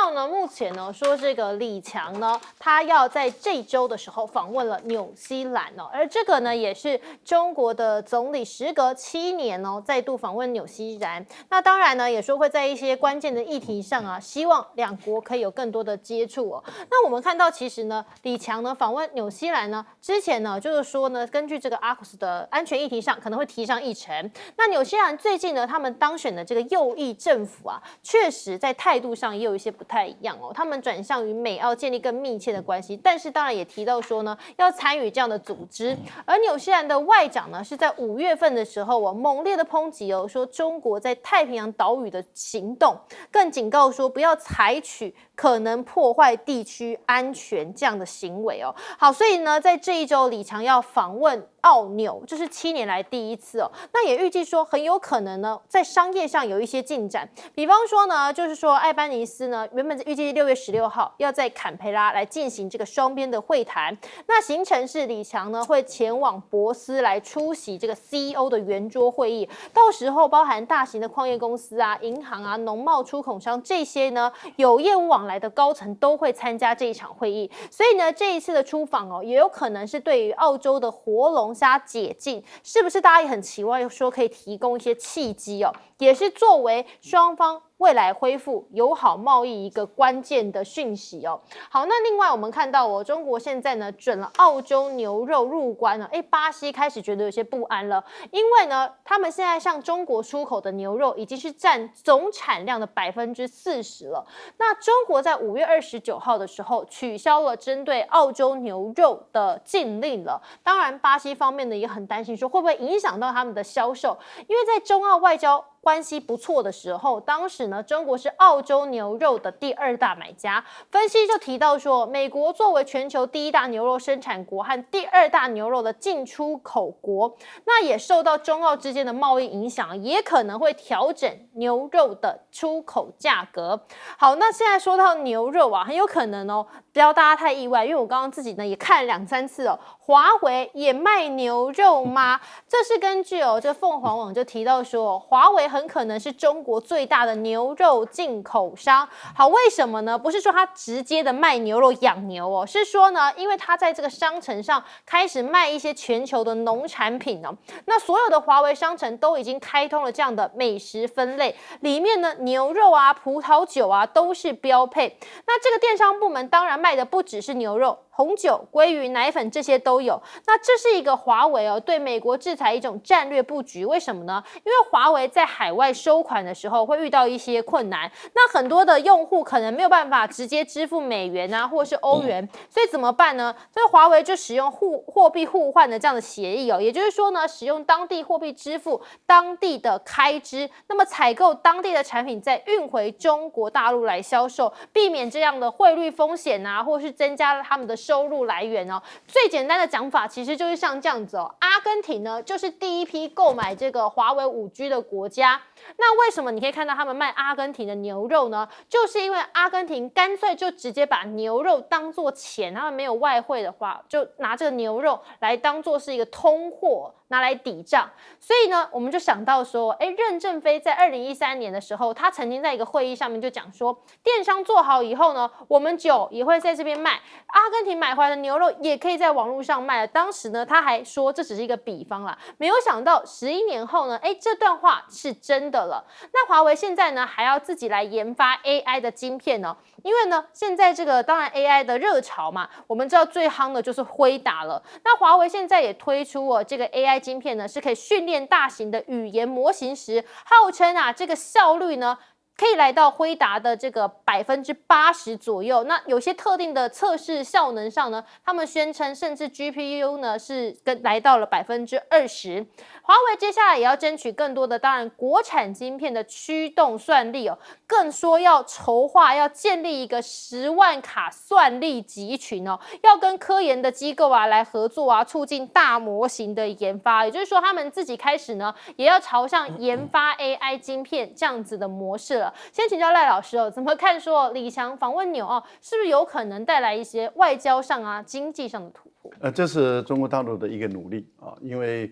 到呢，目前呢说这个李强呢，他要在这周的时候访问了纽西兰哦，而这个呢也是中国的总理时隔7年哦再度访问纽西兰。那当然呢，也说会在一些关键的议题上啊，希望两国可以有更多的接触哦。那我们看到其实呢，李强呢访问纽西兰呢，之前呢就是说呢，根据这个阿库斯的安全议题上可能会提上议程。那纽西兰最近呢，他们当选的这个右翼政府啊，确实在态度上也有一些不太一样哦。他们转向于美澳建立更密切的关系，但是当然也提到说呢，要参与这样的组织。而纽西兰的外长呢，是在5月份的时候哦，猛烈的抨击哦，说中国在太平洋岛屿的行动，更警告说不要采取可能破坏地区安全这样的行为哦。好，所以呢，在这一周，李强要访问澳纽，这是7年来第一次哦。那也预计说很有可能呢，在商业上有一些进展。比方说呢，就是说艾班尼斯呢，原本预计6月16号要在坎培拉来进行这个双边的会谈。那行程是李强呢会前往博斯来出席这个 CEO 的圆桌会议，到时候包含大型的矿业公司啊、银行啊、农贸出口商这些呢有业务往来的高层都会参加这一场会议。所以呢，这一次的出访哦，也有可能是对于澳洲的活龙虾解禁，是不是大家也很期望说可以提供一些契机哦，也是作为双方未来恢复友好贸易一个关键的讯息哦。好，那另外我们看到哦，中国现在呢准了澳洲牛肉入关了，巴西开始觉得有些不安了，因为呢，他们现在向中国出口的牛肉已经是占总产量的40%了。那中国在5月29号的时候取消了针对澳洲牛肉的禁令了。当然，巴西方面呢也很担心说会不会影响到他们的销售，因为在中澳外交关系不错的时候，当时呢，中国是澳洲牛肉的第2大买家。分析就提到说，美国作为全球第1大牛肉生产国和第2大牛肉的进出口国，那也受到中澳之间的贸易影响，也可能会调整牛肉的出口价格。好，那现在说到牛肉啊，很有可能哦，不要大家太意外，因为我刚刚自己呢也看了2、3次哦，华为也卖牛肉吗？这是根据这凤凰网就提到说，华为很可能是中国最大的牛肉进口商。好，为什么呢？不是说他直接的卖牛肉养牛哦，是说呢，因为他在这个商城上开始卖一些全球的农产品哦。那所有的华为商城都已经开通了这样的美食分类，里面呢牛肉啊、葡萄酒啊都是标配。那这个电商部门当然卖的不只是牛肉，红酒、鲑鱼、奶粉这些都有。那这是一个华为对美国制裁一种战略布局。为什么呢？因为华为在海外收款的时候会遇到一些困难，那很多的用户可能没有办法直接支付美元啊，或是欧元，所以怎么办呢？所以华为就使用货币互换的这样的协议也就是说呢，使用当地货币支付当地的开支，那么采购当地的产品再运回中国大陆来销售，避免这样的汇率风险啊，或是增加了他们的收入来源哦。最简单的讲法其实就是像这样子哦，阿根廷呢就是第一批购买这个华为5G 的国家。那为什么你可以看到他们卖阿根廷的牛肉呢？就是因为阿根廷干脆就直接把牛肉当作钱，他们没有外汇的话，就拿这个牛肉来当作是一个通货，拿来抵账。所以呢，我们就想到说，任正非在2013年的时候，他曾经在一个会议上面就讲说，电商做好以后呢，我们酒也会在这边卖，阿根廷买回来的牛肉也可以在网络上卖了。当时呢，他还说这只是一个比方啦，没有想到11年后呢，这段话是真的了。那华为现在呢，还要自己来研发 AI 的晶片呢，因为呢，现在这个当然 AI 的热潮嘛，我们知道最夯的就是辉达了。那华为现在也推出这个 AI 晶片呢，是可以训练大型的语言模型时，号称这个效率呢，可以来到辉达的这个80%左右。那有些特定的测试效能上呢，他们宣称甚至 GPU 呢是来到了20%。华为接下来也要争取更多的当然国产晶片的驱动算力更说要筹划要建立一个10万卡算力集群要跟科研的机构来合作促进大模型的研发。也就是说，他们自己开始呢也要朝向研发 AI 晶片这样子的模式了。先请教赖老师怎么看说李强访问纽是不是有可能带来一些外交上经济上的突破？这是中国大陆的一个努力因为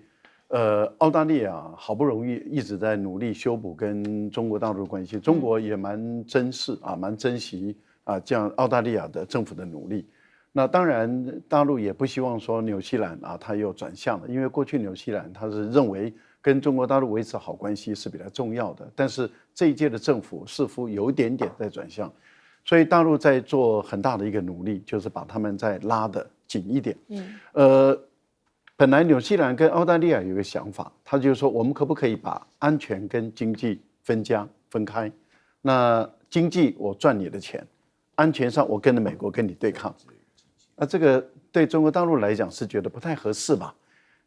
澳大利亚好不容易一直在努力修补跟中国大陆的关系，中国也蛮珍视啊，蛮珍惜啊这样澳大利亚的政府的努力。那当然，大陆也不希望说纽西兰啊它又转向了，因为过去纽西兰它是认为跟中国大陆维持好关系是比较重要的，但是这一届的政府似乎有一点点在转向，所以大陆在做很大的一个努力，就是把他们再拉得紧一点。本来纽西兰跟澳大利亚有一个想法，他就是说我们可不可以把安全跟经济分开？那经济我赚你的钱，安全上我跟着美国跟你对抗。那这个对中国大陆来讲是觉得不太合适吧？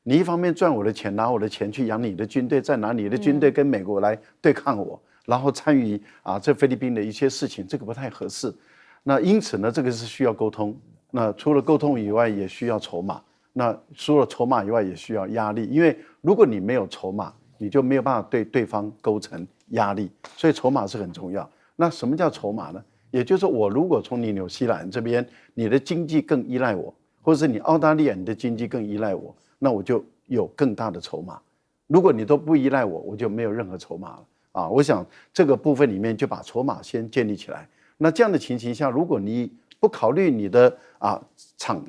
你一方面赚我的钱，拿我的钱去养你的军队，再拿你的军队跟美国来对抗我，然后参与这菲律宾的一些事情，这个不太合适。那因此呢，这个是需要沟通。那除了沟通以外，也需要筹码。那除了筹码以外，也需要压力，因为如果你没有筹码，你就没有办法对对方构成压力，所以筹码是很重要。那什么叫筹码呢？也就是说，我如果从你纽西兰这边，你的经济更依赖我，或者是你澳大利亚你的经济更依赖我，那我就有更大的筹码。如果你都不依赖我，我就没有任何筹码了啊！我想这个部分里面就把筹码先建立起来。那这样的情形下，如果你不考虑你的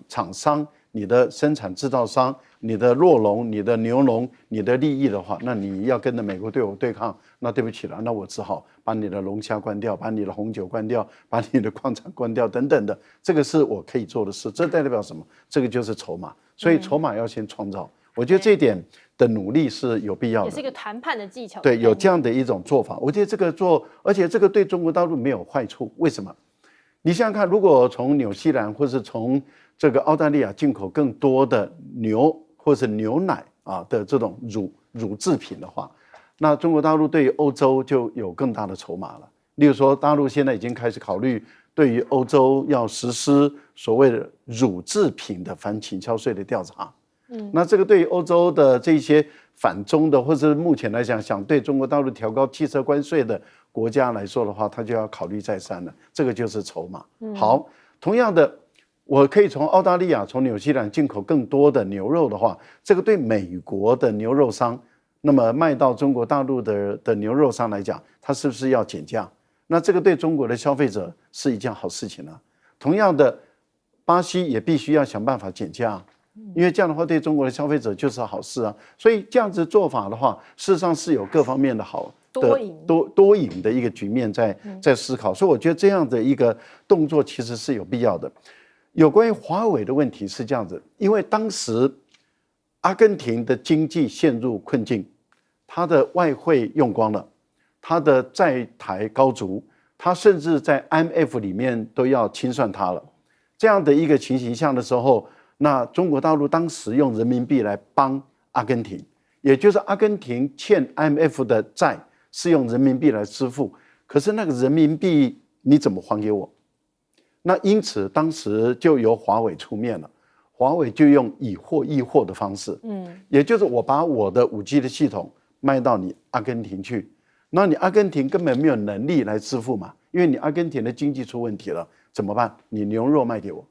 厂商、你的生产制造商、你的酪农、你的牛农、你的利益的话，那你要跟着美国对我对抗，那对不起了，那我只好把你的龙虾关掉，把你的红酒关掉，把你的矿产关掉等等的，这个是我可以做的事。这代表什么？这个就是筹码，所以筹码要先创造。我觉得这一点的努力是有必要的，也是一个谈判的技巧。对，有这样的一种做法，我觉得这个做，而且这个对中国大陆没有坏处。为什么？你想想看，如果从纽西兰或是从这个澳大利亚进口更多的牛或是牛奶的这种乳制品的话，那中国大陆对于欧洲就有更大的筹码了。例如说，大陆现在已经开始考虑对于欧洲要实施所谓的乳制品的反倾销税的调查。那这个对于欧洲的这些反中的，或者是目前来讲想对中国大陆调高汽车关税的国家来说的话，他就要考虑再三了。这个就是筹码。好，同样的，我可以从澳大利亚、从纽西兰进口更多的牛肉的话，这个对美国的牛肉商，那么卖到中国大陆的牛肉商来讲，他是不是要减价？那这个对中国的消费者是一件好事情啊。同样的，巴西也必须要想办法减价。因为这样的话对中国的消费者就是好事啊，所以这样子做法的话，事实上是有各方面的好的多赢的一个局面在思考，所以我觉得这样的一个动作其实是有必要的。有关于华为的问题是这样子，因为当时阿根廷的经济陷入困境，它的外汇用光了，它的债台高筑，它甚至在 IMF 里面都要清算它了。这样的一个情形下的时候，那中国大陆当时用人民币来帮阿根廷，也就是阿根廷欠 IMF 的债是用人民币来支付，可是那个人民币你怎么还给我？那因此当时就由华为出面了，华为就用以货易货的方式，也就是我把我的5G 的系统卖到你阿根廷去，那你阿根廷根本没有能力来支付嘛，因为你阿根廷的经济出问题了，怎么办？你牛肉卖给我。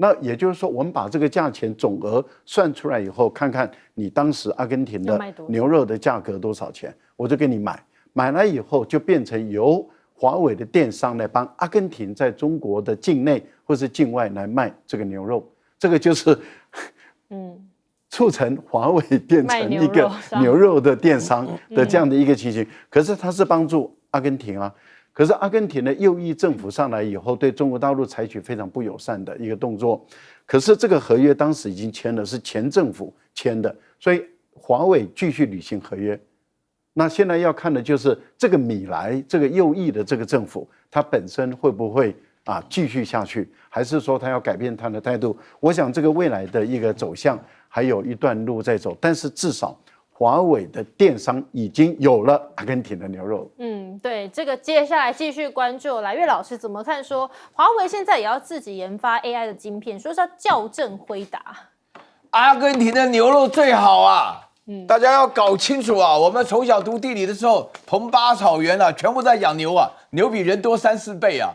那也就是说，我们把这个价钱总额算出来以后，看看你当时阿根廷的牛肉的价格多少钱，我就给你买。买来以后，就变成由华为的电商来帮阿根廷在中国的境内或是境外来卖这个牛肉。这个就是，促成华为变成一个牛肉的电商的这样的一个情形。可是它是帮助阿根廷啊。可是阿根廷的右翼政府上来以后，对中国大陆采取非常不友善的一个动作。可是这个合约当时已经签了，是前政府签的，所以华为继续履行合约。那现在要看的就是这个米莱这个右翼的这个政府，它本身会不会继续下去，还是说它要改变它的态度？我想这个未来的一个走向还有一段路在走，但是至少华为的电商已经有了阿根廷的牛肉。对，这个接下来继续关注。来，岳老师怎么看说华为现在也要自己研发 AI 的晶片，说是要校正辉达。阿根廷的牛肉最好啊！大家要搞清楚啊！我们从小读地理的时候，蓬巴草原啊，全部在养牛啊，牛比人多3、4倍啊！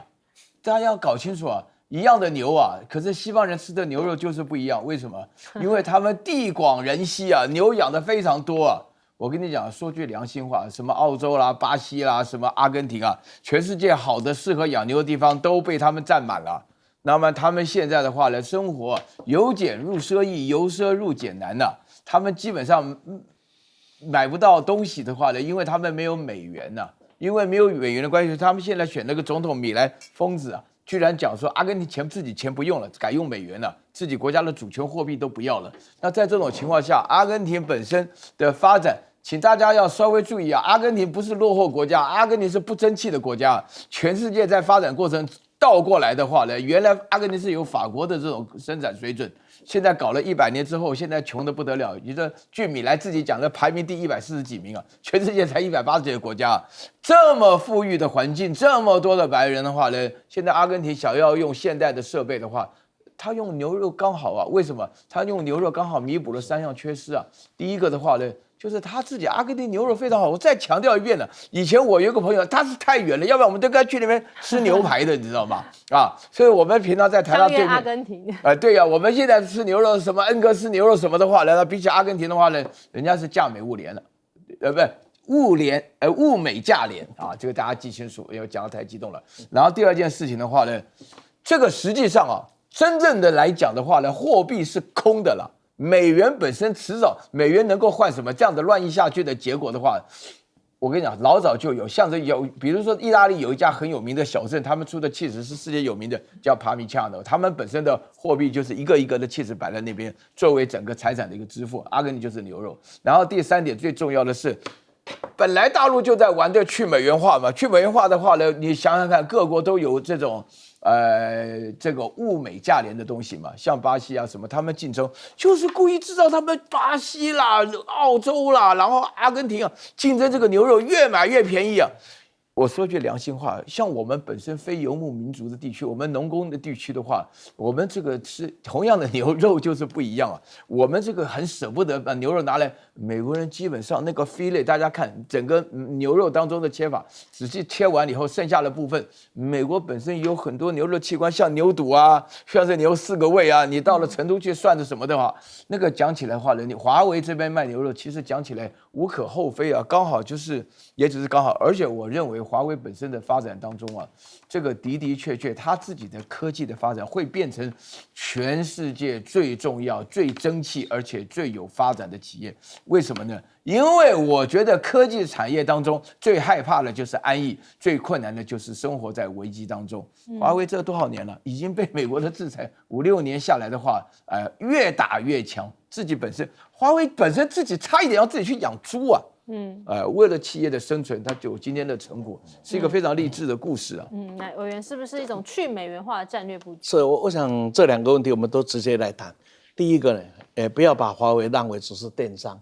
大家要搞清楚啊！一样的牛啊，可是西方人吃的牛肉就是不一样，为什么？因为他们地广人稀啊，牛养的非常多啊。我跟你讲，说句良心话，什么澳洲啦、巴西啦、什么阿根廷啊，全世界好的适合养牛的地方都被他们占满了。那么他们现在的话呢，生活由俭入奢易，由奢入俭难呐。他们基本上买不到东西的话呢，因为他们没有美元呐，因为没有美元的关系，他们现在选那个总统米莱疯子啊，居然讲说阿根廷自己钱不用了，改用美元了，自己国家的主权货币都不要了。那在这种情况下，阿根廷本身的发展，请大家要稍微注意啊，阿根廷不是落后国家，阿根廷是不争气的国家。全世界在发展过程倒过来的话呢，原来阿根廷是有法国的这种生产水准，现在搞了100年之后，现在穷得不得了。你这据米莱自己讲的，排名第140几名啊，全世界才180几个国家，这么富裕的环境，这么多的白人的话呢，现在阿根廷想要用现代的设备的话，他用牛肉刚好啊，为什么？他用牛肉刚好弥补了3项缺失啊。第一个的话呢，就是他自己阿根廷牛肉非常好。我再强调一遍呢，以前我有一个朋友，他是太远了，要不然我们都该去那边吃牛排的，你知道吗？啊，所以我们平常在台上对面阿根廷，对呀，我们现在吃牛肉什么恩格斯牛肉什么的话呢，比起阿根廷的话呢，人家是价美物廉了，不是物美价廉啊，这个大家记清楚，因为讲得太激动了。然后第二件事情的话呢，这个实际上啊，真正的来讲的话呢，货币是空的了。美元本身迟早，美元能够换什么？这样的乱意下去的结果的话，我跟你讲，老早就有，像这有，比如说意大利有一家很有名的小镇，他们出的起司是世界有名的，叫帕米恰诺，他们本身的货币就是一个一个的起司摆在那边，作为整个财产的一个支付。阿根廷就是牛肉。然后第3点最重要的是，本来大陆就在玩这去美元化嘛，去美元化的话呢，你想想看，各国都有这种。这个物美价廉的东西嘛，像巴西啊什么，他们竞争就是故意制造他们巴西啦、澳洲啦，然后阿根廷啊，竞争这个牛肉越买越便宜啊。我说句良心话，像我们本身非游牧民族的地区，我们农工的地区的话，我们这个吃同样的牛肉就是不一样啊。我们这个很舍不得把牛肉拿来，美国人基本上那个 fillet， 大家看整个牛肉当中的切法，仔细切完以后，剩下的部分，美国本身有很多牛肉器官，像牛肚啊，像是牛4个胃啊，你到了成都去涮着什么的话，那个讲起来的话呢，你华为这边卖牛肉，其实讲起来无可厚非啊，刚好就是也只是刚好，而且我认为。华为本身的发展当中啊，这个的确，它自己的科技的发展会变成全世界最重要、最争气，而且最有发展的企业。为什么呢？因为我觉得科技产业当中最害怕的就是安逸，最困难的就是生活在危机当中。华为这多少年了，已经被美国的制裁5、6年下来的话，越打越强。自己本身，华为本身自己差一点要自己去养猪啊。为了企业的生存，它就有今天的成果，是一个非常励志的故事啊。那委员是不是一种去美元化的战略布局？是，我想这2个问题我们都直接来谈。第一个呢，不要把华为认为只是电商，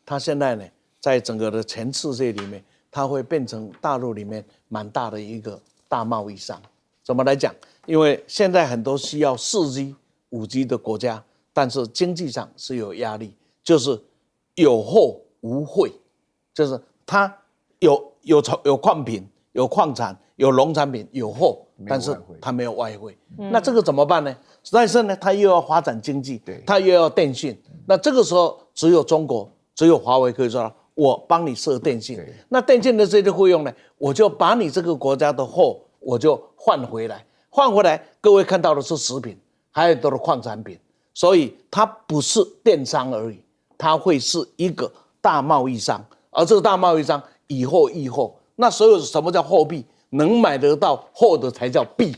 它现在呢，在整个的全世界里面，它会变成大陆里面蛮大的一个大贸易商。怎么来讲？因为现在很多需要4G、5G 的国家，但是经济上是有压力，就是有货无汇。就是它有矿品、有矿产、有农产品、有货，但是它没有外汇。那这个怎么办呢？但是呢，它又要发展经济，它又要电信。那这个时候，只有中国、只有华为可以说，我帮你设电信。那电信的这些费用呢，我就把你这个国家的货，我就换回来。换回来，各位看到的是食品，还有都是矿产品，所以它不是电商而已，它会是一个大贸易商。而这个大贸易商以货易货，那所有什么叫货币？能买得到货的才叫币，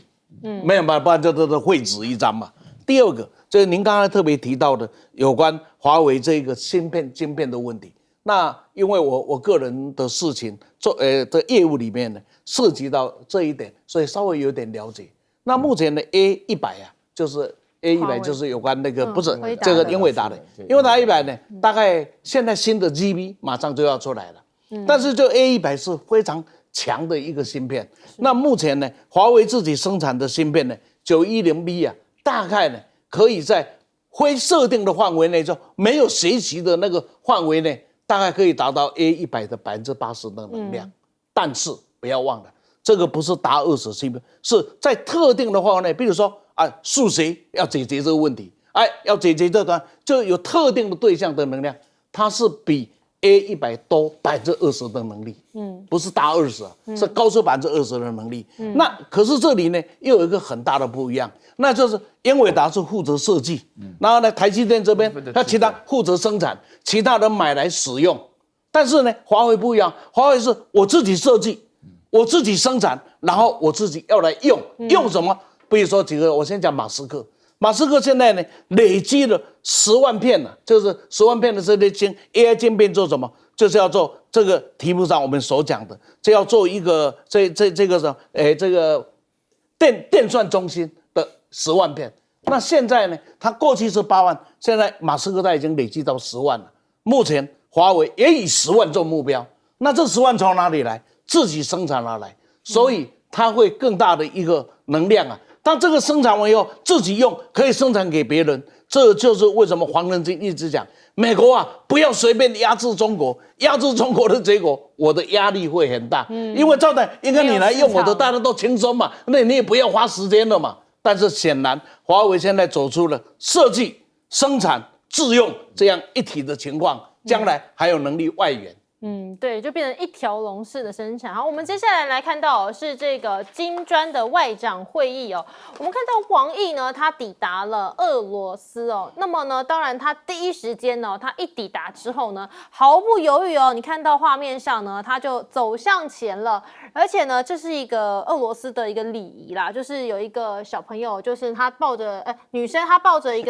没有办法，不然就是废纸一张嘛。第二个就是您刚才特别提到的有关华为这个晶片的问题。那因为我个人的事情的业务里面呢，涉及到这一点，所以稍微有点了解。那目前的 A100啊，就是。A100就是有关那个不是这个英伟达的，英伟达100呢，大概现在新的 GB 马上就要出来了，但是就 A100是非常强的一个芯片。那目前呢，华为自己生产的芯片呢，910B 啊，大概呢可以在非设定的范围内，就没有学习的那个范围内，大概可以达到 A100的80%的能量。但是不要忘了，这个不是达20芯片，是在特定的范围内，比如说。数学要解决这个问题，要解决这段就有特定的对象的能量，它是比 A100 多20%的能力，不是大20，是高出20%的能力。那可是这里呢又有一个很大的不一样，那就是英伟达是负责设计，然后呢台积电这边它其他负责生产，其他人买来使用。但是呢华为不一样，华为是我自己设计，我自己生产，然后我自己要来用，用什么？比如说几个，我先讲马斯克。马斯克现在呢累积了10万片了，就是10万片的这些AI 晶片做什么？就是要做这个题目上我们所讲的，这要做一个这个什么？这个电算中心的10万片。那现在呢，他过去是8万，现在马斯克他已经累积到10万了。目前华为也以10万做目标，那这10万从哪里来？自己生产而来，所以它会更大的一个能量啊。当这个生产完以后，自己用可以生产给别人，这就是为什么黄仁勋一直讲，美国啊不要随便压制中国，压制中国的结果，我的压力会很大。因为照的应该你来用我的，大家都轻松嘛，那你也不要花时间了嘛。但是显然，华为现在走出了设计、生产、自用这样一体的情况，将来还有能力外援。对，就变成一条龙式的生产。好，我们接下来看到是这个金砖的外长会议哦。我们看到王毅呢，他抵达了俄罗斯哦。那么呢，当然他第一时间呢，他一抵达之后呢，毫不犹豫哦，你看到画面上呢，他就走向前了。而且呢，这是一个俄罗斯的一个礼仪啦，就是有一个小朋友，就是他抱着女生，她抱着一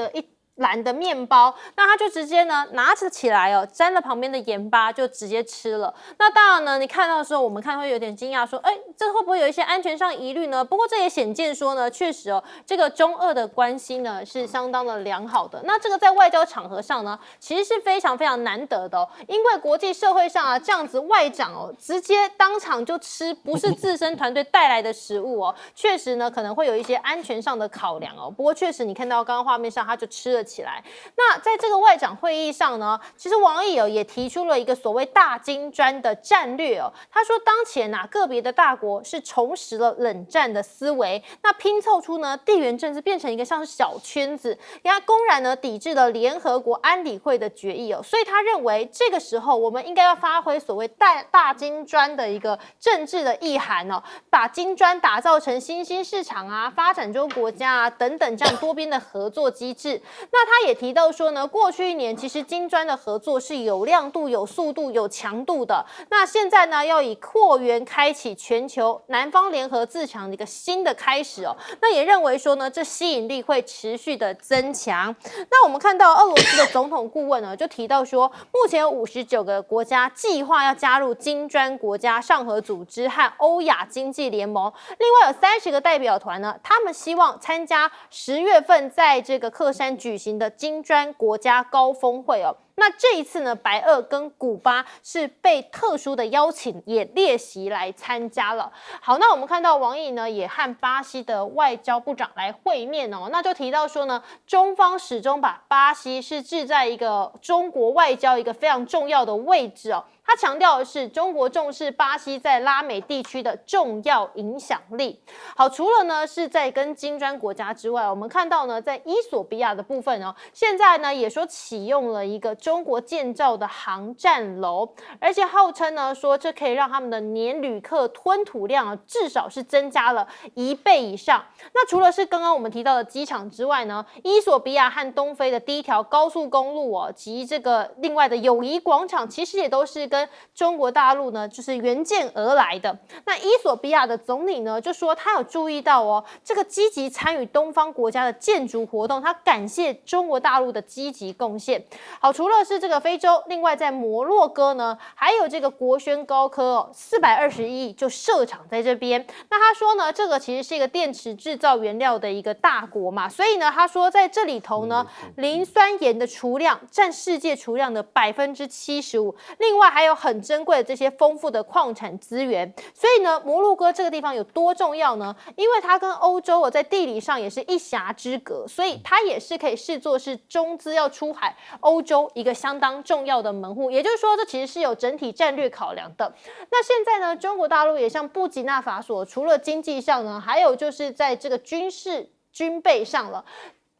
篮的面包，那他就直接呢拿着起来哦，沾了旁边的盐巴就直接吃了。那当然呢，你看到的时候，我们看会有点惊讶，说，这会不会有一些安全上疑虑呢？不过这也显见说呢，确实哦，这个中俄的关系呢是相当的良好的。那这个在外交场合上呢，其实是非常非常难得的哦，因为国际社会上啊，这样子外长哦，直接当场就吃不是自身团队带来的食物哦，确实呢可能会有一些安全上的考量哦。不过确实你看到刚刚画面上，他就吃了起来。那在这个外长会议上呢，其实王毅也提出了一个所谓大金砖的战略哦。他说，当前个别的大国是重拾了冷战的思维，那拼凑出呢地缘政治变成一个像是小圈子，他公然呢抵制了联合国安理会的决议哦。所以他认为这个时候我们应该要发挥所谓大金砖的一个政治的意涵哦，把金砖打造成新兴市场啊、发展中国家啊等等这样多边的合作机制。那他也提到说呢，过去1年其实金砖的合作是有亮度、有速度、有强度的。那现在呢，要以扩员开启全球南方联合自强的一个新的开始哦。那也认为说呢，这吸引力会持续的增强。那我们看到俄罗斯的总统顾问呢，就提到说，目前有59个国家计划要加入金砖国家上合组织和欧亚经济联盟，另外有30个代表团呢，他们希望参加10月份在这个克山举行的金砖国家高峰会哦。那这一次呢，白俄跟古巴是被特殊的邀请，也列席来参加了。好，那我们看到王毅呢，也和巴西的外交部长来会面哦。那就提到说呢，中方始终把巴西是置在一个中国外交一个非常重要的位置哦。他强调的是，中国重视巴西在拉美地区的重要影响力。好，除了呢是在跟金砖国家之外，我们看到呢，在伊索比亚的部分哦，现在呢也说启用了一个中国建造的航站楼，而且号称呢说这可以让他们的年旅客吞吐量至少是增加了1倍以上。那除了是刚刚我们提到的机场之外呢，伊索比亚和东非的第一条高速公路哦，及这个另外的友谊广场，其实也都是跟中国大陆呢就是援建而来的。那伊索比亚的总理呢就说他有注意到哦，这个积极参与东方国家的建筑活动，他感谢中国大陆的积极贡献。好，除了是这个非洲，另外在摩洛哥呢，还有这个国轩高科哦，420亿就设厂在这边。那他说呢，这个其实是一个电池制造原料的一个大国嘛，所以呢，他说在这里头呢，磷酸盐的储量占世界储量的75%，另外还有很珍贵的这些丰富的矿产资源。所以呢，摩洛哥这个地方有多重要呢？因为它跟欧洲在地理上也是一峡之隔，所以它也是可以视作是中资要出海欧洲一个相当重要的门户。也就是说，这其实是有整体战略考量的。那现在呢，中国大陆也向布吉纳法索除了经济上呢，还有就是在这个军事军备上了。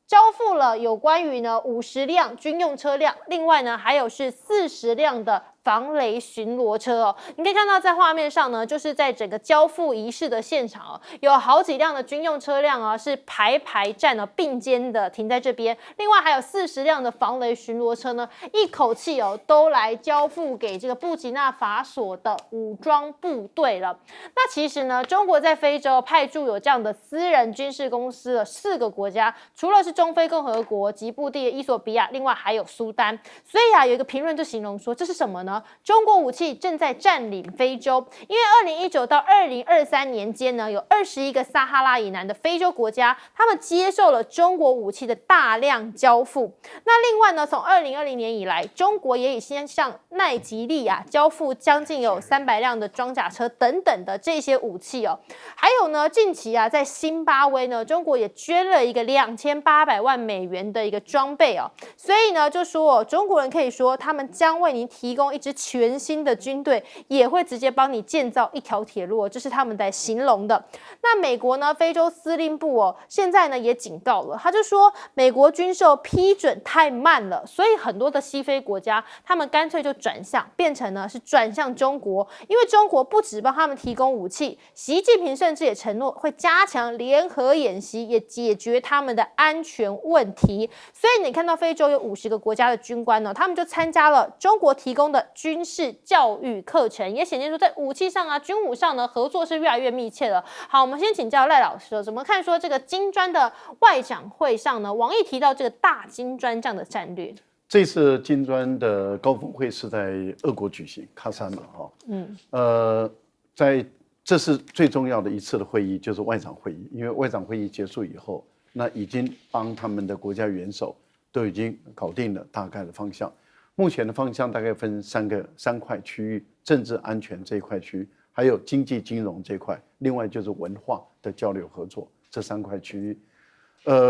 交付了有关于呢50辆军用车辆，另外呢还有是40辆的防雷巡逻车哦。你可以看到在画面上呢，就是在整个交付仪式的现场哦，有好几辆的军用车辆啊是排站哦并肩的停在这边，另外还有40辆的防雷巡逻车呢，一口气哦都来交付给这个布吉纳法索的武装部队了。那其实呢，中国在非洲派驻有这样的私人军事公司的4个国家，除了是中非共和国、吉布地、伊索比亚，另外还有苏丹。所以啊，有一个评论就形容说，这是什么呢？中国武器正在占领非洲，因为2019到2023年间呢，有21个撒哈拉以南的非洲国家，他们接受了中国武器的大量交付。那另外呢，从2020年以来，中国也已先向奈及利亚交付将近有300辆的装甲车等等的这些武器哦。还有呢，近期啊，在辛巴威呢，中国也捐了一个2800万美元的一个装备哦。所以呢，就说中国人可以说，他们将为您提供一支全新的军队，也会直接帮你建造一条铁路哦，这是他们在形容的。那美国呢，非洲司令部哦，现在呢也警告了，他就说美国军售批准太慢了，所以很多的西非国家，他们干脆就变成呢是转向中国，因为中国不只帮他们提供武器，习近平甚至也承诺会加强联合演习，也解决他们的安全问题。所以你看到非洲有50个国家的军官呢，他们就参加了中国提供的军事教育课程，也显现出在武器上啊、军武上呢合作是越来越密切了。好，我们先请教赖老师，怎么看说这个金砖的外长会上呢，王毅提到这个大金砖这样的战略？这次金砖的高峰会是在俄国举行，喀山嘛，在这是最重要的一次的会议，就是外长会议。因为外长会议结束以后，那已经帮他们的国家元首都已经搞定了大概的方向。目前的方向大概分三块区域：政治安全这一块区域，还有经济金融这一块，另外就是文化的交流合作，这3块区域。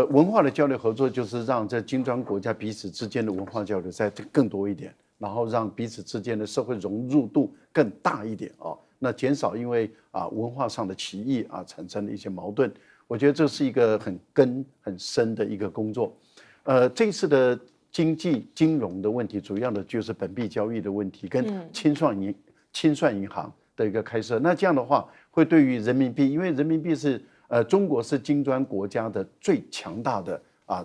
文化的交流合作就是让这金砖国家彼此之间的文化交流再更多一点，然后让彼此之间的社会融入度更大一点啊。那减少因为文化上的歧义产生的一些矛盾，我觉得这是一个很深的一个工作。这次的经济金融的问题，主要的就是本币交易的问题跟清算银行的一个开设。那这样的话，会对于人民币，因为人民币是中国是金砖国家的最强大的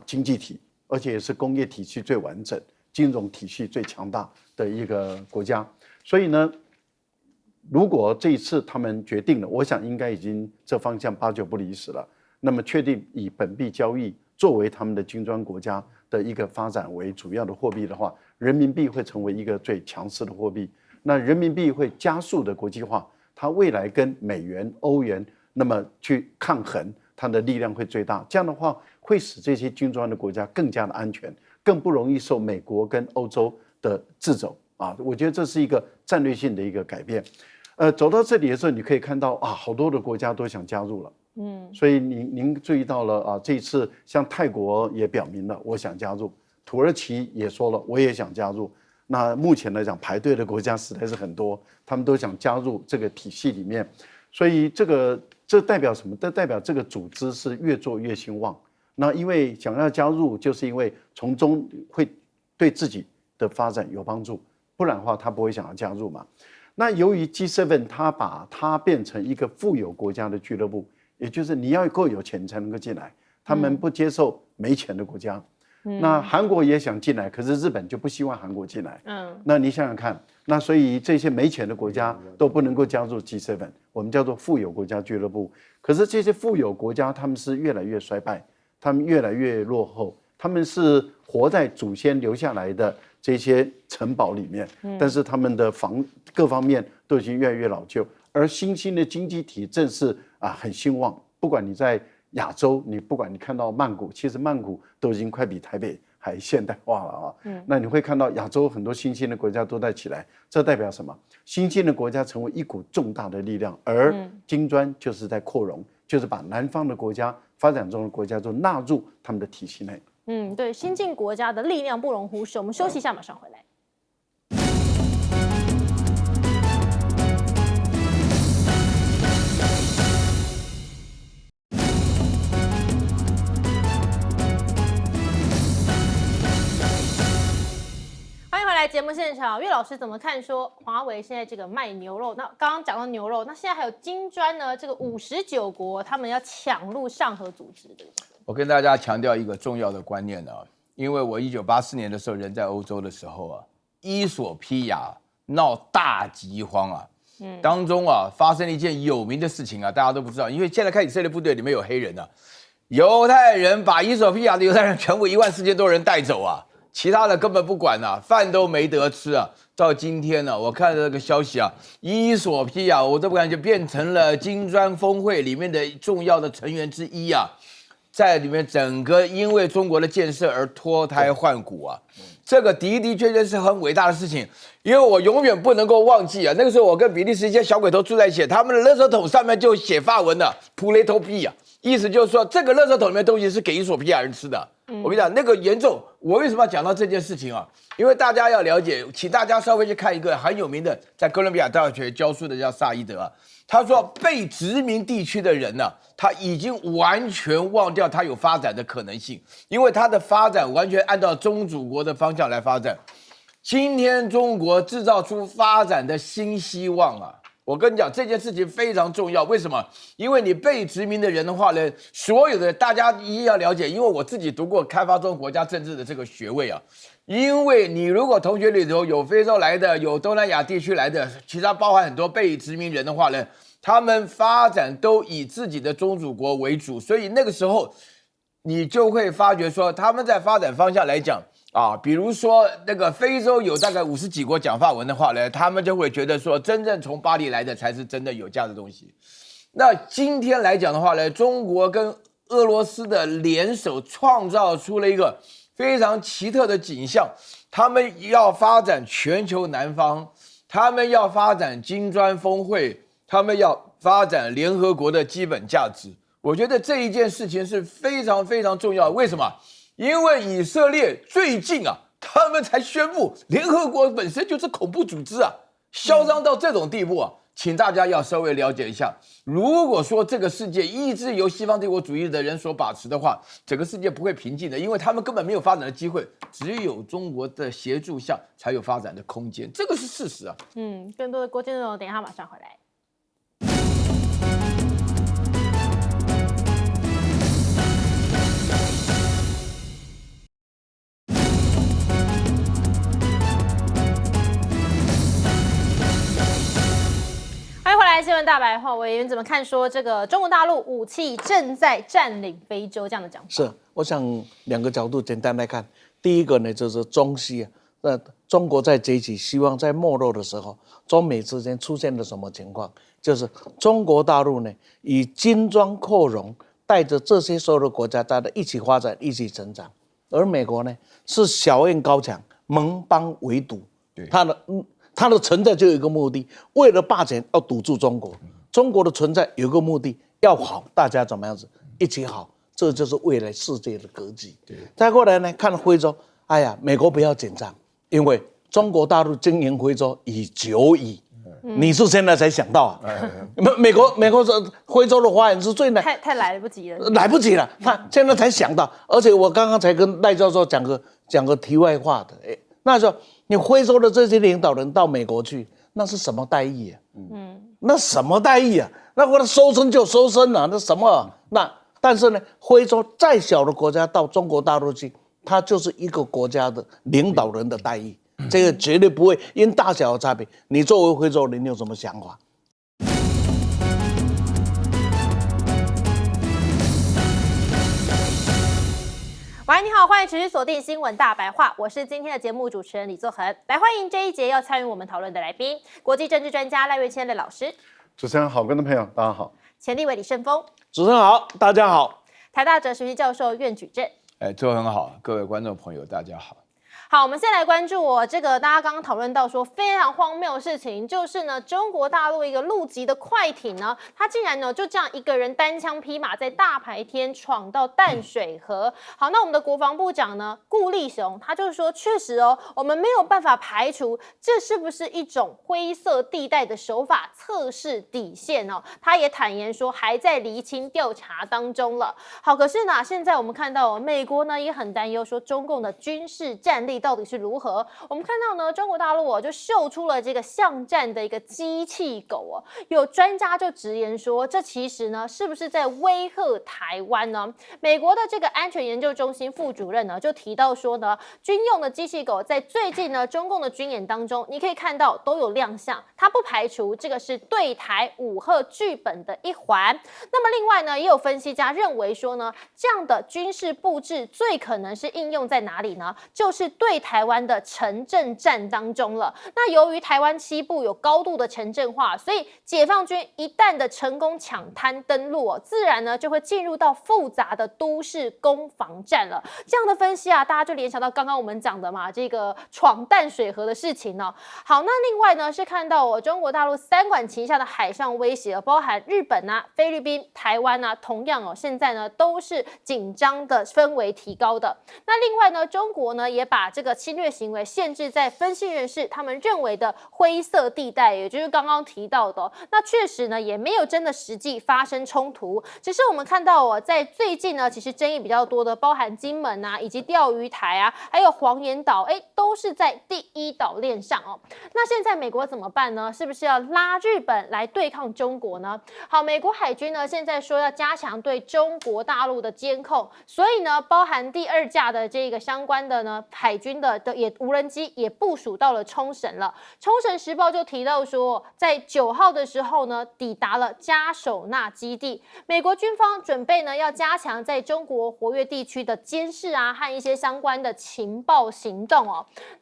经济体，而且也是工业体系最完整、金融体系最强大的一个国家。所以呢，如果这一次他们决定了，我想应该已经这方向8、9不离10了。那么确定以本币交易作为他们的金砖国家的一个发展为主要的货币的话，人民币会成为一个最强势的货币。那人民币会加速的国际化，它未来跟美元、欧元那么去抗衡，它的力量会最大。这样的话，会使这些金砖的国家更加的安全，更不容易受美国跟欧洲的掣肘我觉得这是一个战略性的一个改变。走到这里的时候，你可以看到好多的国家都想加入了。所以您注意到了这一次像泰国也表明了我想加入，土耳其也说了我也想加入。那目前来讲，排队的国家实在是很多，他们都想加入这个体系里面。所以这代表什么？这代表这个组织是越做越兴旺。那因为想要加入，就是因为从中会对自己的发展有帮助，不然的话他不会想要加入嘛。那由于 G7 它把它变成一个富有国家的俱乐部，也就是你要够有钱才能够进来，他们不接受没钱的国家。那韩国也想进来，可是日本就不希望韩国进来。那你想想看，那所以这些没钱的国家都不能够加入 G7， 我们叫做富有国家俱乐部。可是这些富有国家他们是越来越衰败，他们越来越落后，他们是活在祖先留下来的这些城堡里面，但是他们的各方面都已经越来越老旧，而新兴的经济体正是很兴旺。不管你在亚洲，不管你看到曼谷，其实曼谷都已经快比台北还现代化了那你会看到亚洲很多新兴的国家都在起来，这代表什么？新兴的国家成为一股重大的力量，而金砖就是在扩容，就是把南方的国家、发展中的国家都纳入他们的体系内。对，新进国家的力量不容忽视。我们休息一下，马上回来。节目现场，岳老师怎么看说华为现在这个卖牛肉？那刚刚讲到牛肉，那现在还有金砖呢？这个59国他们要抢入上合组织的。我跟大家强调一个重要的观念啊，因为我1984年的时候人在欧洲的时候啊，伊索匹亚闹大饥荒啊，当中啊发生了一件有名的事情啊，大家都不知道，因为现在看以色列部队里面有黑人啊，犹太人把伊索匹亚的犹太人全部14000多人带走啊。其他的根本不管啊，饭都没得吃啊！到今天呢，我看到这个消息啊，伊索匹亚我都不敢就变成了金砖峰会里面的重要的成员之一啊，在里面整个因为中国的建设而脱胎换骨啊，这个的的确确是很伟大的事情，因为我永远不能够忘记啊，那个时候我跟比利时一些小鬼头住在一起，他们的垃圾桶上面就写法文的 “pouletopie” 啊，意思就是说这个垃圾桶里面东西是给伊索匹亚人吃的。我跟你讲，那个严重。我为什么要讲到这件事情啊？因为大家要了解，请大家稍微去看一个很有名的，在哥伦比亚大学教书的叫萨伊德啊。他说，被殖民地区的人呢、他已经完全忘掉他有发展的可能性，因为他的发展完全按照宗主国的方向来发展。今天中国制造出发展的新希望啊！我跟你讲，这件事情非常重要。为什么？因为你被殖民的人的话呢，所有的大家一定要了解。因为我自己读过开发中国家政治的这个学位啊。因为你如果同学里头有非洲来的，有东南亚地区来的，其他包含很多被殖民人的话呢，他们发展都以自己的宗主国为主，所以那个时候你就会发觉说，他们在发展方向来讲。啊，比如说那个非洲有大概50几国讲法文的话呢，他们就会觉得说，真正从巴黎来的才是真的有价的东西。那今天来讲的话呢，中国跟俄罗斯的联手创造出了一个非常奇特的景象，他们要发展全球南方，他们要发展金砖峰会，他们要发展联合国的基本价值。我觉得这一件事情是非常非常重要的。为什么？因为以色列最近啊，他们才宣布联合国本身就是恐怖组织啊，嚣张到这种地步啊，请大家要稍微了解一下。如果说这个世界一直由西方帝国主义的人所把持的话，整个世界不会平静的，因为他们根本没有发展的机会，只有中国的协助下才有发展的空间，这个是事实啊。更多的国际内容，等一下马上回来。欢迎回来，新闻大白话。委员怎么看说这个中国大陆武器正在占领非洲这样的讲法？是，我想2个角度简单来看。第一个呢，就是中西啊，中国在崛起，希望在没落的时候，中美之间出现了什么情况？就是中国大陆呢，以金砖扩容，带着这些所有的国家，大家一起发展，一起成长。而美国呢，是小院高墙，盟邦围堵，它的存在就有一个目的，为了霸权要堵住中国。中国的存在有一个目的，要好，大家怎么样子一起好，这就是未来世界的格局。再过来呢，看非洲，哎呀，美国不要紧张，因为中国大陆经营非洲已久矣。你是现在才想到啊？美国是非洲的发展是最难，太来不及了，来不及了。他现在才想到，而且我刚刚才跟赖教授讲个题外话的，那时候你非洲的这些领导人到美国去，那是什么待遇啊？那什么待遇啊？那我收身就收身了，那什么啊？但是呢，非洲再小的国家到中国大陆去，它就是一个国家的领导人的待遇。这个绝对不会因大小的差别。你作为非洲人，你有什么想法？喂，你好，欢迎持续锁定新闻大白话，我是今天的节目主持人李作恒，来欢迎这一节要参与我们讨论的来宾，国际政治专家赖岳谦赖老师。主持人好，观众朋友大家好。前立委李胜峰。主持人好，大家好。台大哲学系教授苑举正。都很好，各位观众朋友大家好。好，我们先来关注这个大家刚刚讨论到说非常荒谬的事情，就是呢，中国大陆一个陆籍的快艇呢，它竟然呢就这样一个人单枪匹马在大白天闯到淡水河。好，那我们的国防部长呢顾立雄他就说，确实哦，我们没有办法排除这是不是一种灰色地带的手法测试底线哦。他也坦言说还在厘清调查当中了。好，可是呢，现在我们看到美国呢也很担忧说中共的军事战力到底是如何？我们看到呢，中国大陆就秀出了这个巷战的一个机器狗有专家就直言说，这其实呢是不是在威吓台湾呢？美国的这个安全研究中心副主任呢就提到说呢，军用的机器狗在最近呢中共的军演当中，你可以看到都有亮相，他不排除这个是对台武吓剧本的一环。那么另外呢，也有分析家认为说呢，这样的军事布置最可能是应用在哪里呢？就是对台湾的城镇战当中了。那由于台湾西部有高度的城镇化，所以解放军一旦的成功抢滩登陆自然呢就会进入到复杂的都市攻防战了。这样的分析大家就联想到刚刚我们讲的嘛，这个闯淡水河的事情呢。好，那另外呢是看到中国大陆三管齐下的海上威胁，包含日本菲律宾、台湾同样现在呢都是紧张的氛围提高的。那另外呢，中国呢也把这个侵略行为限制在分析人士他们认为的灰色地带，也就是刚刚提到的那确实呢也没有真的实际发生冲突，只是我们看到在最近呢，其实争议比较多的，包含金门以及钓鱼台还有黄岩岛，都是在第一岛链上那现在美国怎么办呢？是不是要拉日本来对抗中国呢？好，美国海军呢现在说要加强对中国大陆的监控，所以呢，包含第2架的这个相关的呢海军的也无人机也部署到了冲绳了。冲绳时报就提到说，在9号的时候呢，抵达了嘉手纳基地。美国军方准备呢要加强在中国活跃地区的监视和一些相关的情报行动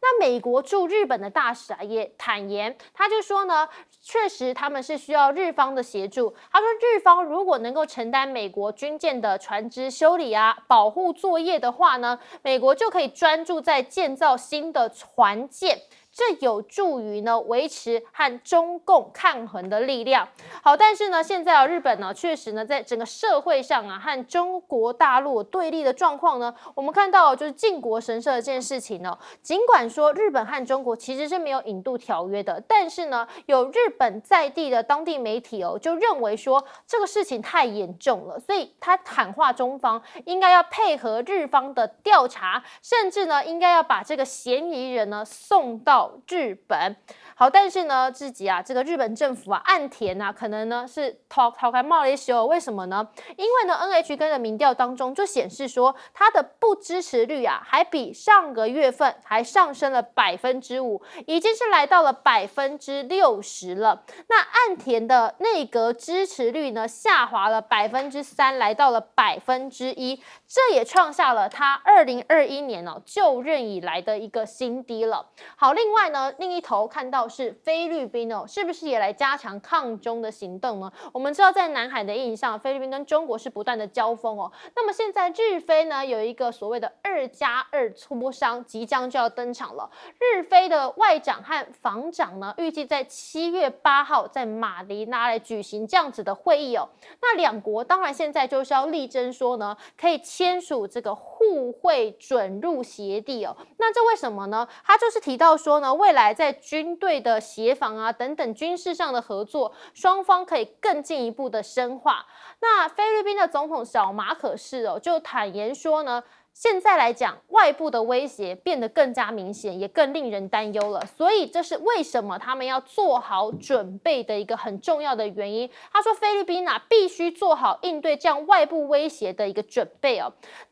那美国驻日本的大使也坦言，他就说呢，确实他们是需要日方的协助。他说，日方如果能够承担美国军舰的船只修理保护作业的话呢，美国就可以专注在建造新的船舰。这有助于呢维持和中共抗衡的力量。好，但是呢，现在日本呢确实呢在整个社会上和中国大陆对立的状况呢，我们看到就是靖国神社这件事情呢，尽管说日本和中国其实是没有引渡条约的，但是呢，有日本在地的当地媒体就认为说这个事情太严重了，所以他喊话中方应该要配合日方的调查，甚至呢应该要把这个嫌疑人呢送到日本。好，但是呢，自己这个日本政府岸田可能呢是逃开冒了一手，为什么呢？因为呢 NHK 的民调当中就显示说，他的不支持率还比上个月份还上升了5%，已经是来到了60%了。那岸田的内阁支持率呢下滑了3%，来到了1%，这也创下了他2021年就任以来的一个新低了。好，另外呢，另一头看到是菲律宾是不是也来加强抗中的行动呢？我们知道在南海的印象，菲律宾跟中国是不断的交锋那么现在日菲呢有一个所谓的2+2磋商即将就要登场了。日菲的外长和防长呢预计在7月8号在马尼拉来举行这样子的会议那两国当然现在就是要力争说呢可以签署这个互惠准入协议那这为什么呢？他就是提到说呢，未来在军队的协防等等军事上的合作，双方可以更进一步的深化。那菲律宾的总统小马可仕就坦言说呢，现在来讲，外部的威胁变得更加明显，也更令人担忧了。所以这是为什么他们要做好准备的一个很重要的原因。他说，菲律宾必须做好应对这样外部威胁的一个准备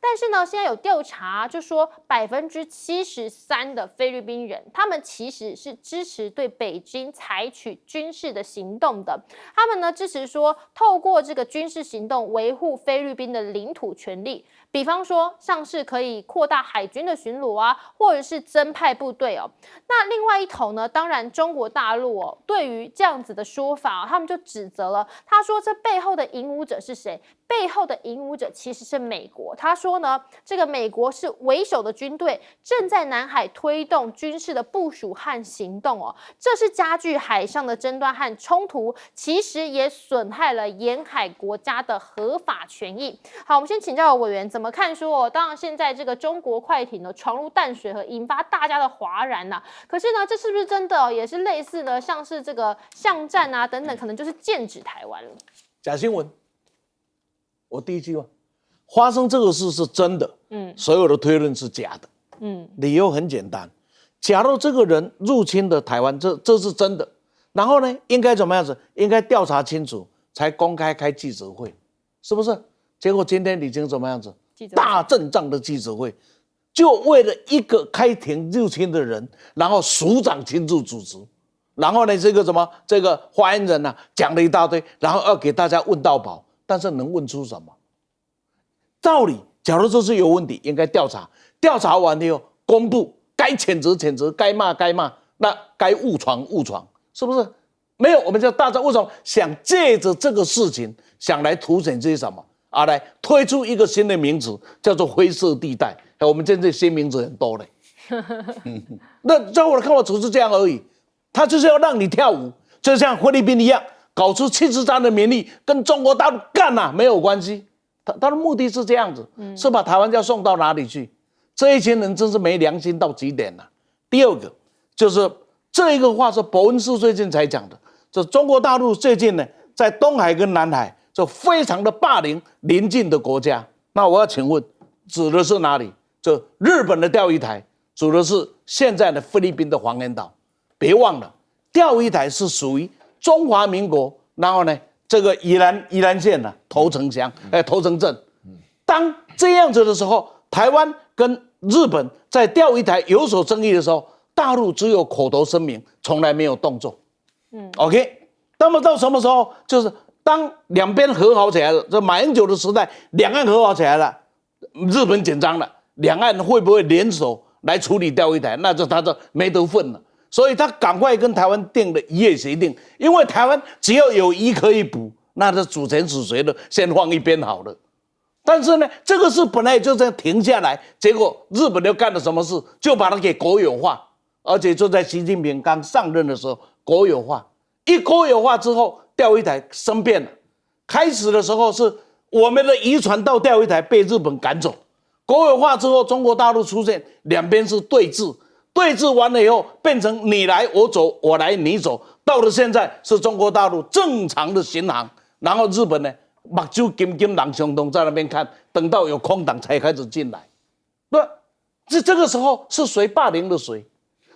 但是呢，现在有调查就说73%的菲律宾人，他们其实是支持对北京采取军事的行动的。他们呢支持说，透过这个军事行动维护菲律宾的领土权利。比方说，像是可以扩大海军的巡逻或者是增派部队那另外一头呢，当然中国大陆对于这样子的说法他们就指责了。他说，这背后的引武者是谁？背后的引武者其实是美国。他说呢，这个美国是为首的军队，正在南海推动军事的部署和行动这是加剧海上的争端和冲突，其实也损害了沿海国家的合法权益。好，我们先请教委员怎么看说当然现在这个中国快艇闯入淡水河，引发大家的哗然可是呢，这是不是真的也是类似呢？像是这个巷战等等，可能就是剑指台湾了。假新闻，我第一句话，发生这个事是真的，所有的推论是假的。理由很简单，假如这个人入侵的台湾，这是真的，然后呢，应该怎么样子？应该调查清楚，才公开开记者会，是不是？结果今天已经怎么样子？大阵仗的记者会，就为了一个开庭入侵的人，然后署长亲自主持，然后呢，这个发言人呢讲了一大堆，然后要给大家问到饱，但是能问出什么？道理，假如这是有问题，应该调查，调查完以后公布，该谴责谴责，该骂该骂，那该误闯误闯，是不是？没有，我们叫大家为什么想借着这个事情想来凸显这些什么啊？来推出一个新的名词，叫做灰色地带。我们现在新名字很多嘞。那在我的看法，只是这样而已。他就是要让你跳舞，就像菲律宾一样，搞出73的民意，跟中国大陆干啊没有关系。他的目的是这样子，是把台湾要送到哪里去？这一群人真是没良心到极点了。第二个就是这一个话是伯恩斯最近才讲的，就中国大陆最近呢，在东海跟南海就非常的霸凌邻近的国家。那我要请问，指的是哪里？就日本的钓鱼台，指的是现在的菲律宾的黄岩岛。别忘了，钓鱼台是属于中华民国，然后呢，这个宜兰县呢头城乡，头城镇。当这样子的时候，台湾跟日本在钓鱼台有所争议的时候，大陆只有口头声明，从来没有动作。OK， 那么到什么时候？就是当两边和好起来了，这马英九的时代，两岸和好起来了，日本紧张了，两岸会不会联手来处理钓鱼台？那就他就没得份了。所以他赶快跟台湾订了一夜协定，因为台湾只要有鱼可以捕，那这主权是谁的，先放一边好了。但是呢，这个事本来就这样停下来，结果日本又干了什么事，就把它给国有化，而且就在习近平刚上任的时候国有化。一国有化之后，钓鱼台生变了。开始的时候是我们的渔船到钓鱼台被日本赶走，国有化之后，中国大陆出现，两边是对峙。对峙完了以后，变成你来我走，我来你走，到了现在是中国大陆正常的巡航，然后日本呢，目睭金金狼相东在那边看，等到有空档才开始进来。那这个时候是谁霸凌了谁？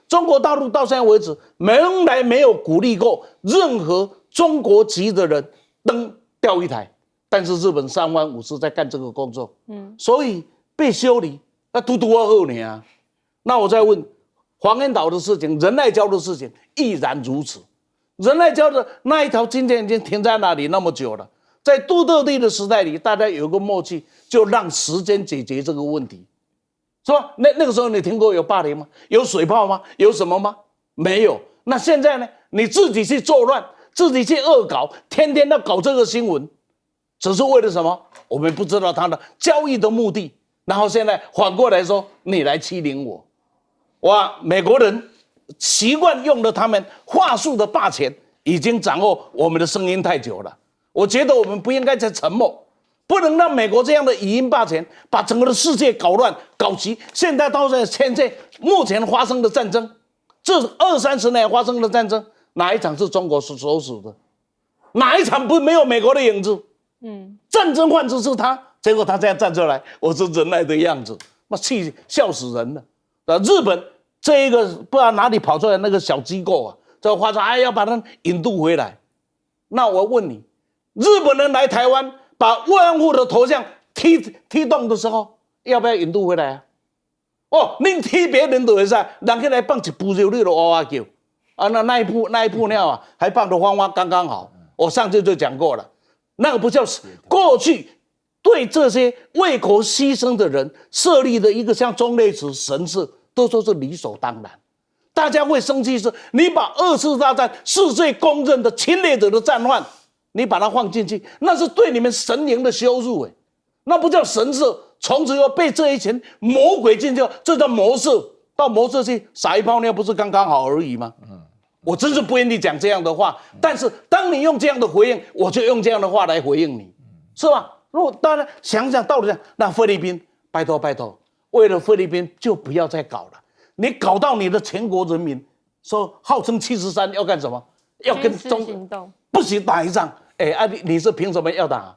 中国大陆到现在为止，从来没有鼓励过任何中国籍的人登钓鱼台，但是日本3番5次在干这个工作，所以被修理，那嘟嘟好呢。那我再问。黄岩岛的事情，仁爱礁的事情亦然如此。仁爱礁的那一条今天已经停在那里那么久了，在杜特地的时代里，大家有个默契，就让时间解决这个问题，是吧？那个时候你听过有霸凌吗？有水炮吗？有什么吗？没有。那现在呢？你自己去作乱，自己去恶搞，天天要搞这个新闻，只是为了什么？我们不知道他的交易的目的。然后现在反过来说，你来欺凌我。哇，美国人习惯用了他们话术的霸权，已经掌握我们的声音太久了。我觉得我们不应该再沉默，不能让美国这样的语音霸权把整个的世界搞乱、搞急。现在到现在目前发生的战争，这20-30年发生的战争，哪一场是中国所属的？哪一场不没有美国的影子？战争患者是他，结果他这样站出来，我是仁爱的样子，那气笑死人了。日本这一个不知道哪里跑出来那个小机构啊，这话说要把他引渡回来。那我问你，日本人来台湾把慰安妇的头像踢动的时候，要不要引渡回来啊？哦，你踢别人的会使，人家来放一步就你就哇哇叫啊！那一步尿啊，还放的方法刚刚好。我上次就讲过了，那个不叫过去对这些为国牺牲的人设立的一个像忠烈祠神社。都说是理所当然，大家会生气是，你把2次大战世界公认的侵略者的战犯，你把它放进去，那是对你们神灵的羞辱那不叫神社，从此又被这一群魔鬼进去，这叫魔社，到魔社去撒一泡尿，不是刚刚好而已吗？我真是不愿意讲这样的话，但是当你用这样的回应，我就用这样的话来回应你，是吧？如果大家想想道理上，那菲律宾，拜托。为了菲律宾就不要再搞了，你搞到你的全国人民说号称73要干什么？要跟中不许打一仗，你是凭什么要打？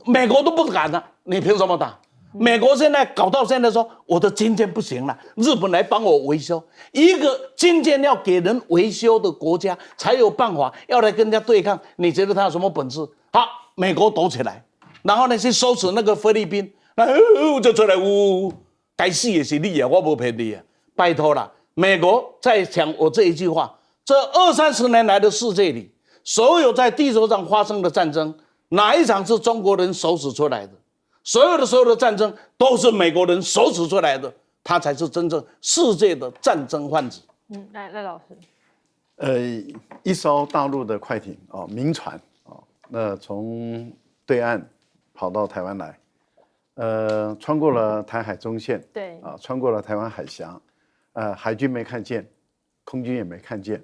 美国都不敢了，你凭什么打？美国现在搞到现在说我的军舰不行了，日本来帮我维修。一个军舰要给人维修的国家才有办法要来跟人家对抗。你觉得他有什么本事？好，美国躲起来，然后呢去收拾那个菲律宾，就出来该死的是你啊，我不骗你啊！拜托了，美国在讲我这一句话，这20-30年来的世界里，所有在地球上发生的战争，哪一场是中国人手指出来的？所有的战争都是美国人手指出来的，他才是真正世界的战争贩子。赖老师，一艘大陆的快艇啊，民船啊，那从对岸跑到台湾来，穿过了台海中线，对啊，穿过了台湾海峡，海军没看见，空军也没看见，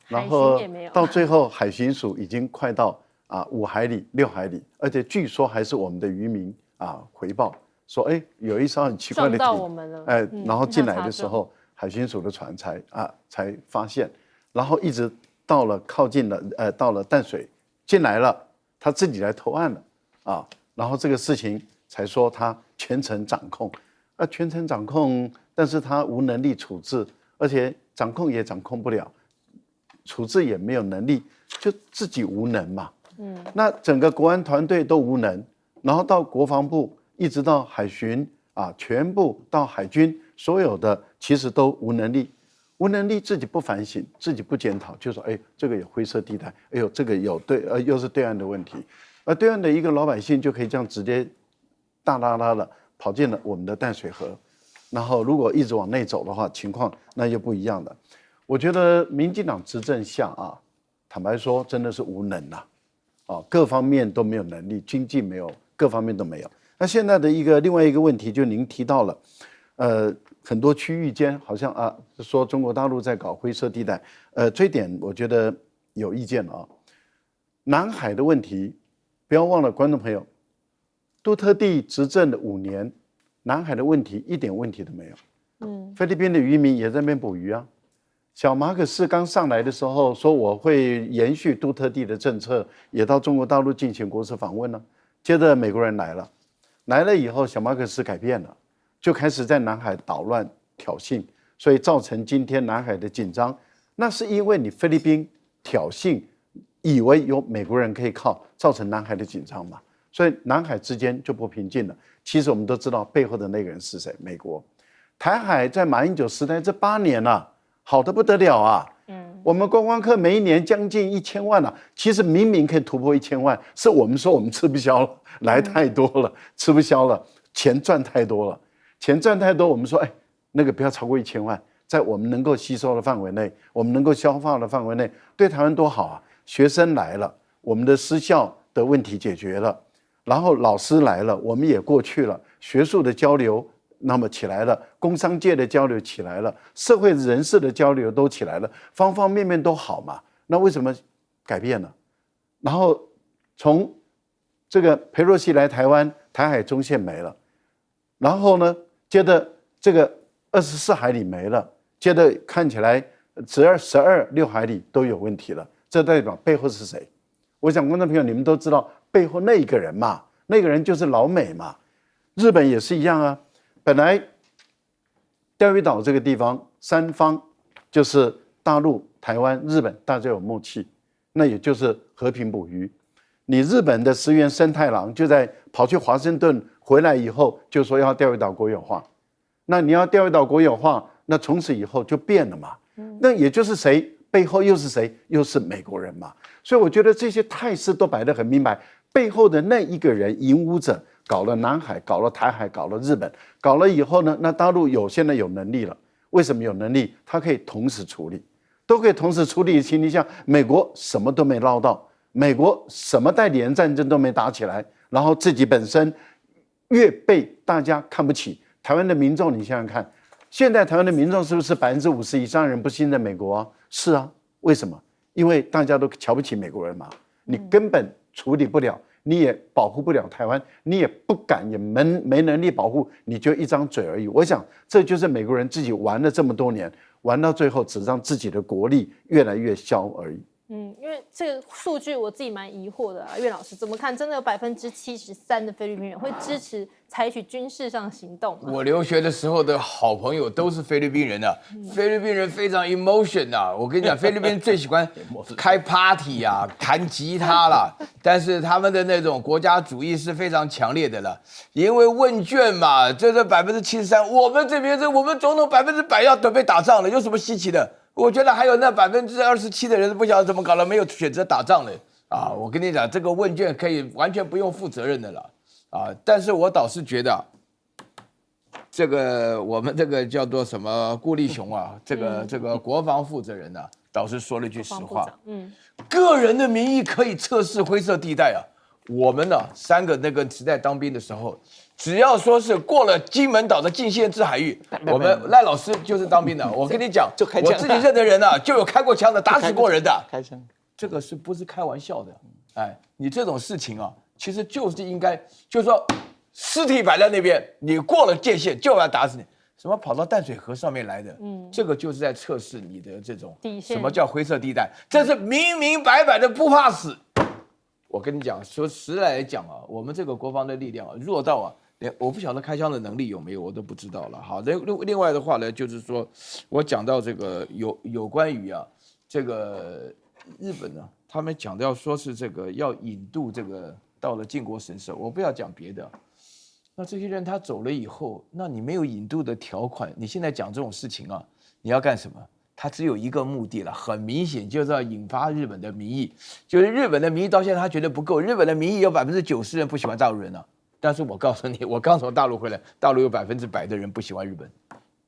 然后到最后海巡署已经快到5海里、6海里，而且据说还是我们的渔民回报说，有一艘很奇怪的艇，我们了，然后进来的时候，海巡署的船才发现，然后一直到了靠近了到了淡水进来了，他自己来投案了然后这个事情才说他全程掌控，全程掌控，但是他无能力处置，而且掌控也掌控不了，处置也没有能力，就自己无能嘛。那整个国安团队都无能。然后到国防部，一直到海巡全部到海军，所有的其实都无能力，自己不反省，自己不检讨，就说这个有灰色地带，这个有又是对岸的问题，而对岸的一个老百姓就可以这样直接大拉拉的跑进了我们的淡水河，然后如果一直往内走的话，情况那就不一样的。我觉得民进党执政下坦白说真的是无能各方面都没有能力，经济没有。各方面都没有。那现在的另外一个问题，就您提到了，很多区域间好像说中国大陆在搞灰色地带，这一点我觉得有意见南海的问题，不要忘了，观众朋友，杜特地执政的5年，南海的问题一点问题都没有。菲律宾的渔民也在那边捕鱼小马可仕刚上来的时候说我会延续杜特地的政策，也到中国大陆进行国事访问了。接着美国人来了以后，小马可仕改变了，就开始在南海捣乱挑衅，所以造成今天南海的紧张。那是因为你菲律宾挑衅，以为有美国人可以靠，造成南海的紧张嘛，所以南海之间就不平静了。其实我们都知道背后的那个人是谁，美国。台海在马英九时代这8年好得不得了我们观光客每一年将近1000万其实明明可以突破1000万，是我们说我们吃不消了，来太多了，吃不消了，钱赚太多了，我们说那个不要超过1000万，在我们能够吸收的范围内，我们能够消化的范围内，对台湾多好学生来了，我们的私校的问题解决了，然后老师来了，我们也过去了，学术的交流那么起来了，工商界的交流起来了，社会人士的交流都起来了，方方面面都好嘛。那为什么改变了？然后从这个裴洛西来台湾，台海中线没了，然后呢，接着这个24海里没了，接着看起来12、6海里都有问题了，这代表背后是谁？我想观众朋友你们都知道背后那个人嘛，那个人就是老美嘛。日本也是一样本来钓鱼岛这个地方三方就是大陆、台湾、日本，大家有默契，那也就是和平捕鱼。你日本的石原生太郎就在跑去华盛顿回来以后就说要钓鱼岛国有化，那你要钓鱼岛国有化，那从此以后就变了嘛。那也就是谁背后又是谁？又是美国人嘛。所以我觉得这些态势都摆得很明白，背后的那一个人引武者搞了南海，搞了台海，搞了日本，搞了以后呢，那大陆现在有能力了。为什么有能力？他可以同时处理，都可以同时处理的情况下，美国什么都没捞到，美国什么代理人战争都没打起来，然后自己本身越被大家看不起。台湾的民众，你想想看，现在台湾的民众是不是50%以上人不信任美国是啊，为什么？因为大家都瞧不起美国人嘛，你根本处理不了。你也保护不了台湾，你也不敢，也没能力保护，你就一张嘴而已。我想这就是美国人自己玩了这么多年，玩到最后只让自己的国力越来越消而已。因为这个数据我自己蛮疑惑的啊，岳老师怎么看？真的有73%的菲律宾人会支持采取军事上行动吗？我留学的时候的好朋友都是菲律宾人啊，菲律宾人非常 emotion 啊。我跟你讲，菲律宾最喜欢开 party 啊，弹吉他啦，但是他们的那种国家主义是非常强烈的了。因为问卷嘛，这73%，我们这边我们总统100%要准备打仗了，有什么稀奇的？我觉得还有那27%的人不晓得怎么搞了，没有选择打仗了啊！我跟你讲，这个问卷可以完全不用负责任的了啊！但是我倒是觉得，这个我们这个叫做什么顾立雄啊，这个国防负责人啊，倒是说了句实话，个人的名义可以测试灰色地带啊。我们呢，3个那个时代当兵的时候，只要说是过了金门岛的禁限制海域，我们赖老师就是当兵的。我跟你讲，我自己认的人啊，就有开过枪的，打死过人的。开枪，这个是不是开玩笑的？哎，你这种事情啊，其实就是应该，就是说，尸体摆在那边，你过了界限就要打死你。什么跑到淡水河上面来的？这个就是在测试你的这种底线。什么叫灰色地带？这是明明白白的不怕死。我跟你讲，说实在来讲啊，我们这个国防的力量啊，弱到啊，连我不晓得开枪的能力有没有，我都不知道了。好，另外的话呢，就是说我讲到这个有关于啊，这个日本呢，他们讲到说是这个要引渡这个到了靖国神社，我不要讲别的。那这些人他走了以后，那你没有引渡的条款，你现在讲这种事情啊，你要干什么？它只有一个目的了，很明显就是要引发日本的民意，就是日本的民意到现在他觉得不够，日本的民意有90%人不喜欢大陆人啊，但是我告诉你，我刚从大陆回来，大陆有100%的人不喜欢日本，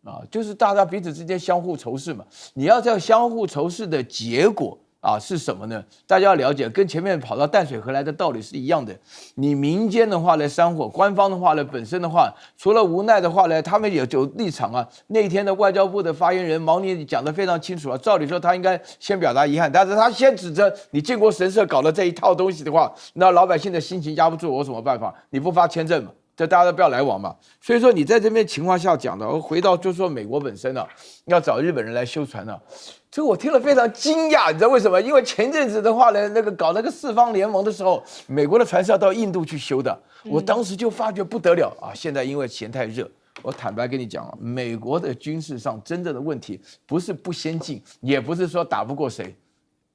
啊，就是大家彼此之间相互仇视嘛，你要这样相互仇视的结果啊是什么呢？大家要了解，跟前面跑到淡水河来的道理是一样的。你民间的话呢煽火，官方的话呢本身的话，除了无奈的话呢，他们也有立场啊。那天的外交部的发言人毛宁讲得非常清楚啊，照理说他应该先表达遗憾，但是他先指责你靖国神社搞了这一套东西的话，那老百姓的心情压不住，我有什么办法？你不发签证嘛？这大家都不要来往嘛。所以说你在这边情况下讲的，回到就是说美国本身啊，要找日本人来修船啊。这个我听了非常惊讶，你知道为什么？因为前阵子的话呢，那个搞那个四方联盟的时候，美国的船是要到印度去修的，我当时就发觉不得了啊！现在因为钱太热，我坦白跟你讲啊，美国的军事上真正的问题不是不先进，也不是说打不过谁，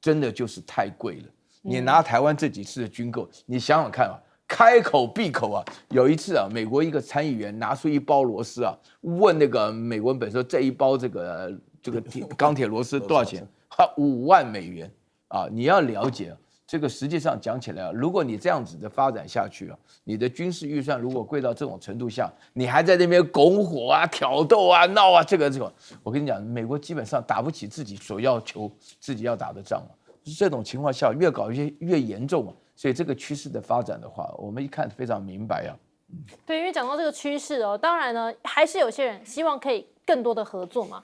真的就是太贵了。你拿台湾这几次的军购，你想想看啊。开口闭口啊！有一次啊，美国一个参议员拿出一包螺丝啊，问那个美国本说这一包这个钢铁螺丝多少钱？5万美元啊！你要了解啊，这个实际上讲起来啊，如果你这样子的发展下去啊，你的军事预算如果贵到这种程度下，你还在那边拱火啊、挑逗啊、闹啊，这个，我跟你讲，美国基本上打不起自己所要求自己要打的仗啊。这种情况下越搞越严重啊。所以这个趋势的发展的话，我们一看非常明白啊。对，因为讲到这个趋势哦，当然呢，还是有些人希望可以更多的合作嘛。